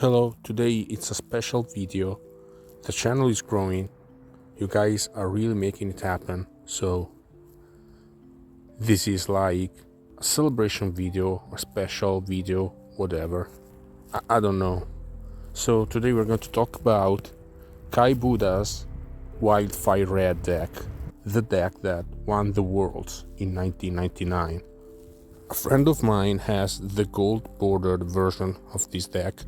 Hello, today it's a special video. The channel is growing. You guys are really making it happen. So this is like a celebration video, a special video, whatever. I don't know. So today we're going to talk about Kai Buddha's Wildfire Red deck. The deck that won the Worlds in 1999. A friend of mine has the gold bordered version of this deck.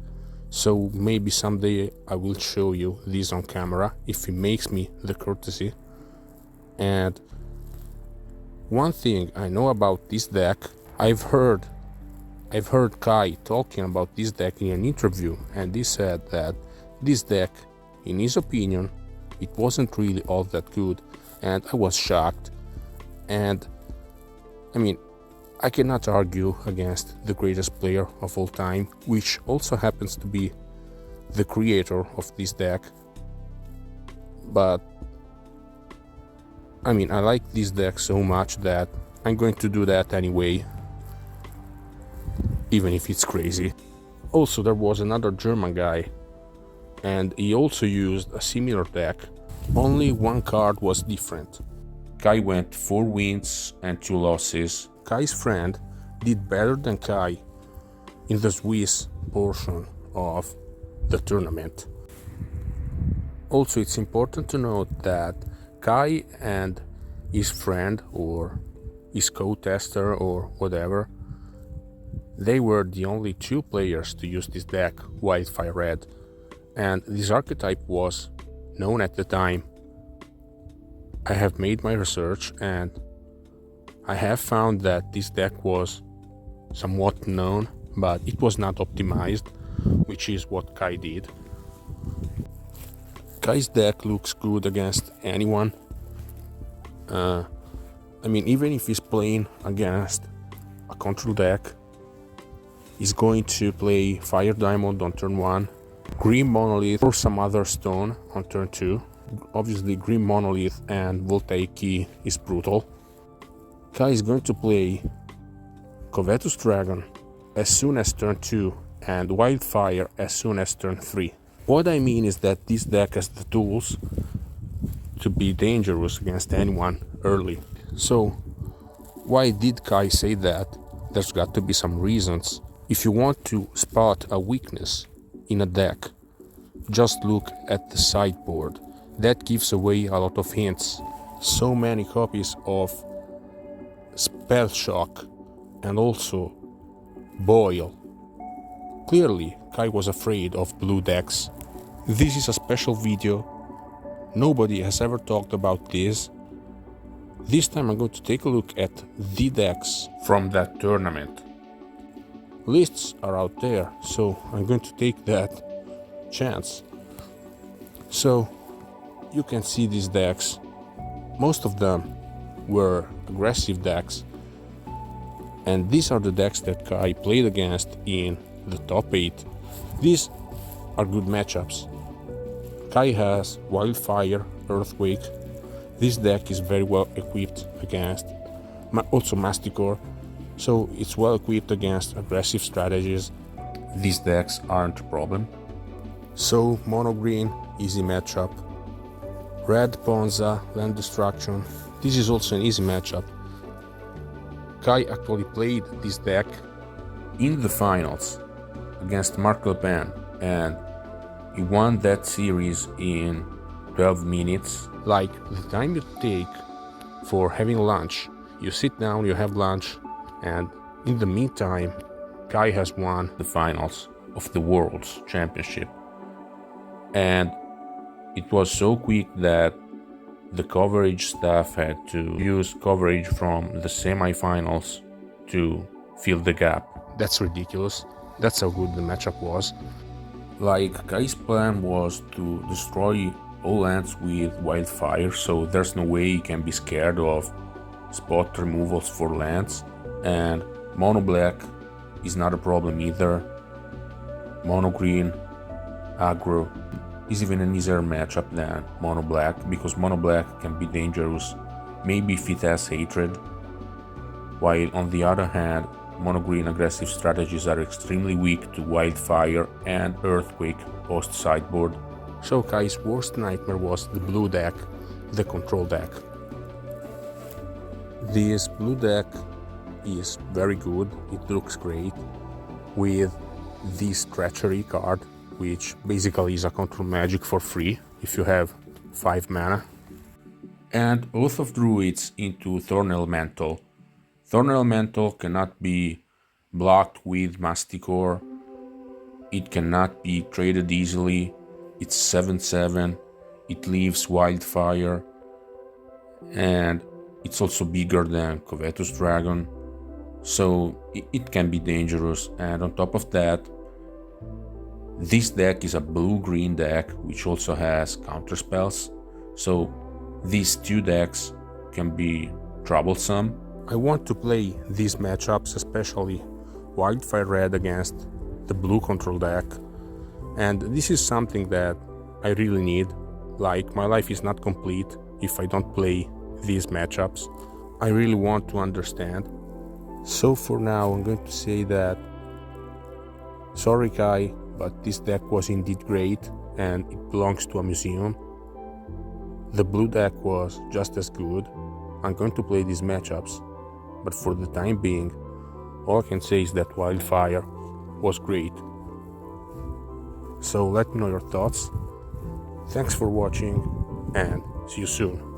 So maybe someday I will show you this on camera if he makes me the courtesy. And one thing I know about this deck, I've heard Kai talking about this deck in an interview, and he said that this deck, in his opinion, it wasn't really all that good, and I was shocked. And I mean, I cannot argue against the greatest player of all time, which also happens to be the creator of this deck. But I mean, I like this deck so much that I'm going to do that anyway, even if it's crazy. Also, there was another German guy, and he also used a similar deck, only one card was different. Kai went 4 wins and 2 losses. Kai's friend did better than Kai in the Swiss portion of the tournament. Also, it's important to note that Kai and his friend or his co-tester or whatever, they were the only 2 players to use this deck, Wildfire Red, and this archetype was known at the time. I have made my research and I have found that this deck was somewhat known, but it was not optimized, which is what Kai did. Kai's deck looks good against anyone. I mean, even if he's playing against a control deck, he's going to play Fire Diamond on turn 1, Green Monolith or some other stone on turn 2. Obviously, Green Monolith and Voltaic Key is brutal. Kai is going to play Covetous Dragon as soon as turn 2 and Wildfire as soon as turn 3. What I mean is that this deck has the tools to be dangerous against anyone early. So why did Kai say that? There's got to be some reasons. If you want to spot a weakness in a deck, just look at the sideboard. That gives away a lot of hints. So many copies of Spell Shock and also Boil. Clearly, Kai was afraid of blue decks. This is a special video. Nobody has ever talked about this. This time I'm going to take a look at the decks from that tournament. Lists are out there, so I'm going to take that chance. So you can see these decks. Most of them were aggressive decks, and these are the decks that Kai played against in the top 8. These are good matchups. Kai has Wildfire, Earthquake. This deck is very well equipped against also Masticore, so it's well equipped against aggressive strategies. These decks aren't a problem. So mono green, easy matchup. Red Ponza, Land Destruction. This is also an easy matchup. Kai actually played this deck in the finals against Mark Le Pen, and he won that series in 12 minutes. Like the time you take for having lunch, you sit down, you have lunch, and in the meantime, Kai has won the finals of the World's Championship. And it was so quick that the coverage staff had to use coverage from the semi-finals to fill the gap. That's ridiculous. That's how good the matchup was. Like, Kai's plan was to destroy all lands with Wildfire, so there's no way he can be scared of spot removals for lands. And mono black is not a problem either. Mono green, aggro, is even an easier matchup than mono black, because mono black can be dangerous maybe if it has hatred, while on the other hand mono-green aggressive strategies are extremely weak to Wildfire and Earthquake post-sideboard. So Kai's worst nightmare was the blue deck, the control deck. This blue deck is very good, it looks great, with this Treachery card, which basically is a control magic for free if you have 5 mana. And Oath of Druids into Thorn Elemental. Thorn Elemental cannot be blocked with Masticore, it cannot be traded easily, it's 7/7, it leaves Wildfire, and it's also bigger than Covetous Dragon, so it can be dangerous. And on top of that, this deck is a blue-green deck which also has counterspells, so these two decks can be troublesome. I want to play these matchups, especially Wildfire Red against the blue control deck, and this is something that I really need. Like, my life is not complete if I don't play these matchups. I really want to understand. So for now I'm going to say that sorry Kai, but this deck was indeed great and it belongs to a museum. The blue deck was just as good. I'm going to play these matchups, but for the time being, all I can say is that Wildfire was great. So let me know your thoughts. Thanks for watching and see you soon.